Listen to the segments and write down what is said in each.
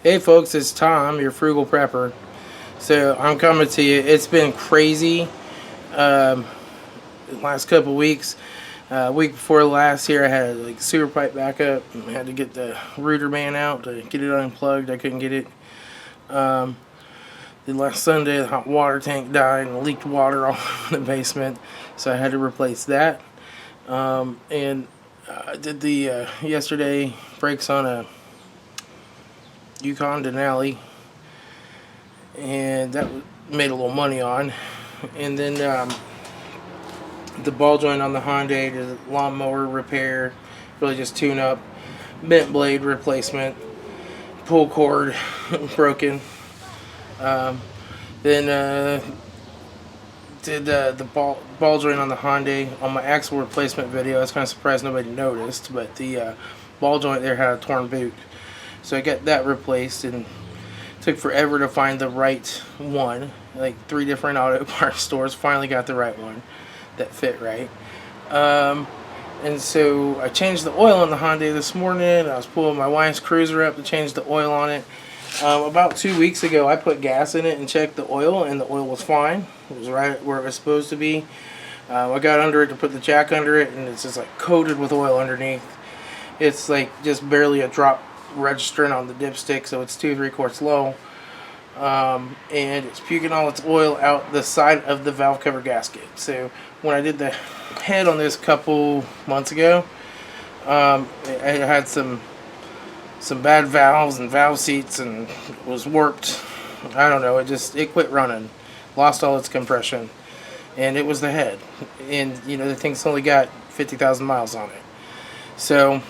Hey folks, it's Tom, your frugal prepper. So I'm coming to you. It's been crazy the last couple weeks. Week before last here, I had like sewer pipe backup. I had to get the router man out to get it unplugged. I couldn't get it. Then last Sunday, the hot water tank died and leaked water all in the basement, so I had to replace that. And I did the yesterday brakes on a Yukon Denali, and that made a little money on. And then the ball joint on the Hyundai, the lawnmower repair, really just tune up, bent blade replacement, pull cord broken. Then did the ball joint on the Hyundai on my axle replacement video. I was kind of surprised nobody noticed, but the ball joint there had a torn boot. So I got that replaced, and it took forever to find the right one. Like 3 different auto parts stores. Finally got the right one that fit right. And so I changed the oil on the Hyundai this morning. I was pulling my wife's Chrysler up to change the oil on it. About 2 weeks ago, I put gas in it and checked the oil, and the oil was fine. It was right where it was supposed to be. I got under it to put the jack under it, and it's just like coated with oil underneath. It's like just barely a drop registering on the dipstick, so it's 2 3/4 low, and it's puking all its oil out the side of the valve cover gasket. So when I did the head on this a couple months ago, it had some bad valves and valve seats, and it was warped. I don't know, it quit running, lost all its compression, and it was the head. And you know, the thing's only got 50,000 miles on it. So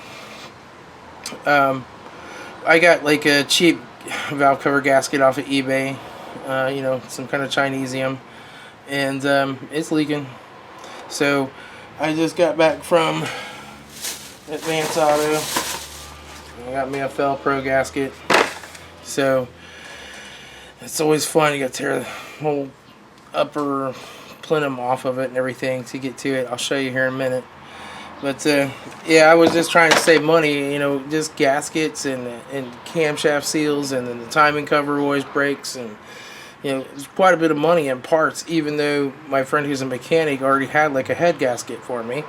I got like a cheap valve cover gasket off of eBay, you know, some kind of Chinesium, and it's leaking. So I just got back from Advance Auto. I got me a Fel Pro gasket. So it's always fun. You got to tear the whole upper plenum off of it and everything to get to it. I'll show you here in a minute. But yeah, I was just trying to save money, you know, just gaskets and camshaft seals, and then the timing cover always breaks, and you know, it's quite a bit of money in parts. Even though my friend who's a mechanic already had like a head gasket for me,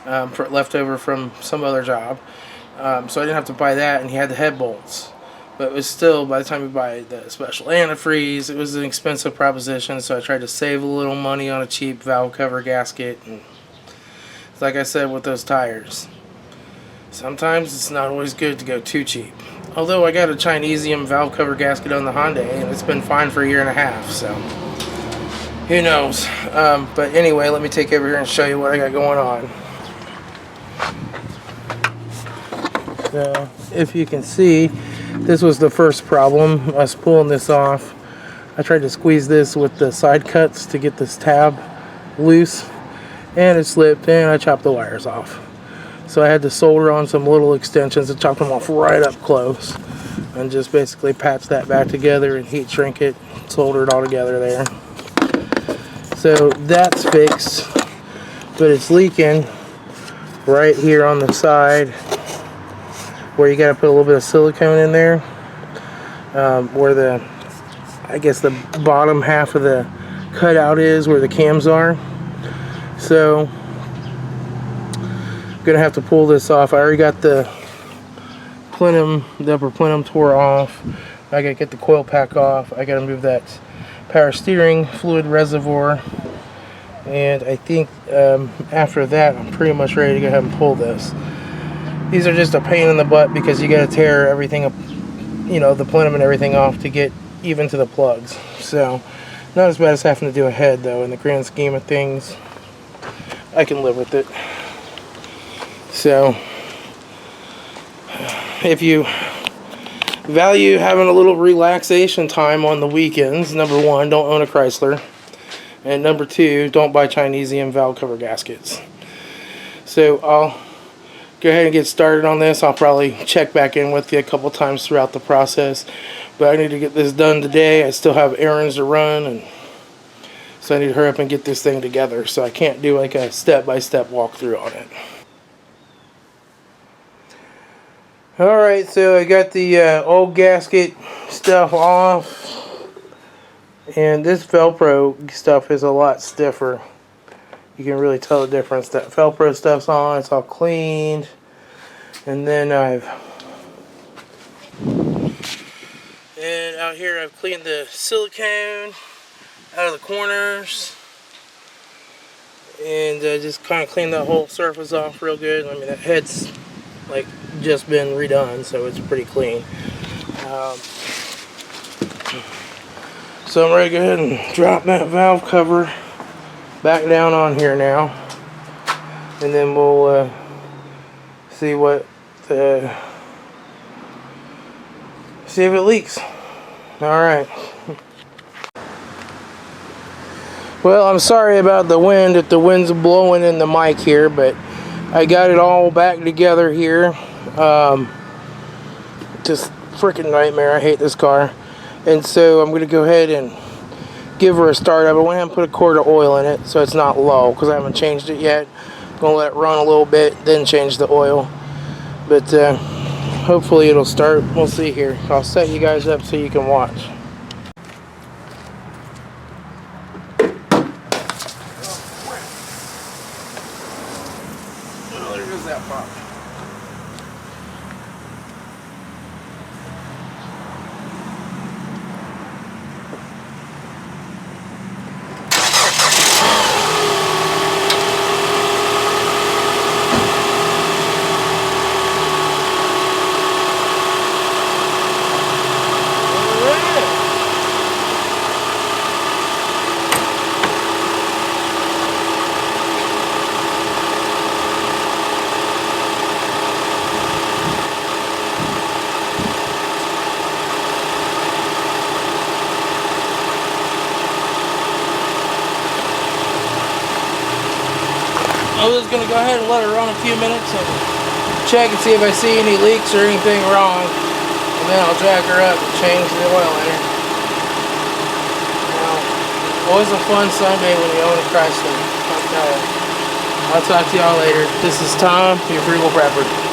left over from some other job, so I didn't have to buy that, and he had the head bolts. But it was still, by the time you buy the special antifreeze, it was an expensive proposition. So I tried to save a little money on a cheap valve cover gasket. And like I said with those tires, sometimes it's not always good to go too cheap. Although I got a Chinesium valve cover gasket on the Hyundai, and it's been fine for 1.5 years, so who knows. But anyway, let me take over here and show you what I got going on. So if you can see, this was the first problem. I was pulling this off. I tried to squeeze this with the side cuts to get this tab loose, and it slipped, and I chopped the wires off. So I had to solder on some little extensions and chop them off right up close, and just basically patch that back together and heat shrink it, solder it all together there. So that's fixed, but it's leaking right here on the side where you got to put a little bit of silicone in there, where I guess the bottom half of the cutout is, where the cams are. So I'm gonna have to pull this off. I already got the plenum, the upper plenum tore off. I gotta get the coil pack off. I gotta move that power steering fluid reservoir, and I think after that I'm pretty much ready to go ahead and pull this. These are just a pain in the butt because you gotta tear everything up, you know, the plenum and everything off to get even to the plugs. So not as bad as having to do a head, though. In the grand scheme of things, I can live with it. So if you value having a little relaxation time on the weekends, number 1, don't own a Chrysler, and number 2, don't buy Chinesium valve cover gaskets. So I'll go ahead and get started on this. I'll probably check back in with you a couple times throughout the process, but I need to get this done today. I still have errands to run, and so I need to hurry up and get this thing together, so I can't do like a step-by-step walkthrough on it. Alright, so I got the old gasket stuff off, and this Velcro stuff is a lot stiffer. You can really tell the difference. That Velcro stuff's on, it's all cleaned, and then out here I've cleaned the silicone out of the corners, and just kind of cleaned that whole surface off real good. I mean, that head's like just been redone, so it's pretty clean. So I'm ready to go ahead and drop that valve cover back down on here now, and then we'll see if it leaks. Alright. Well, I'm sorry about the wind, if the wind's blowing in the mic here, but I got it all back together here. Just freaking nightmare. I hate this car. And so I'm going to go ahead and give her a start up. I went ahead and put a quart of oil in it so it's not low, because I haven't changed it yet. I'm going to let it run a little bit, then change the oil. But hopefully it'll start. We'll see here. I'll set you guys up so you can watch. Oh, there goes that pop. I'm just going to go ahead and let it run a few minutes and check and see if I see any leaks or anything wrong. And then I'll jack her up and change the oil in her. Always a fun Sunday when you own a Chrysler. I'll talk to y'all later. This is Tom, your Frugal Prepper.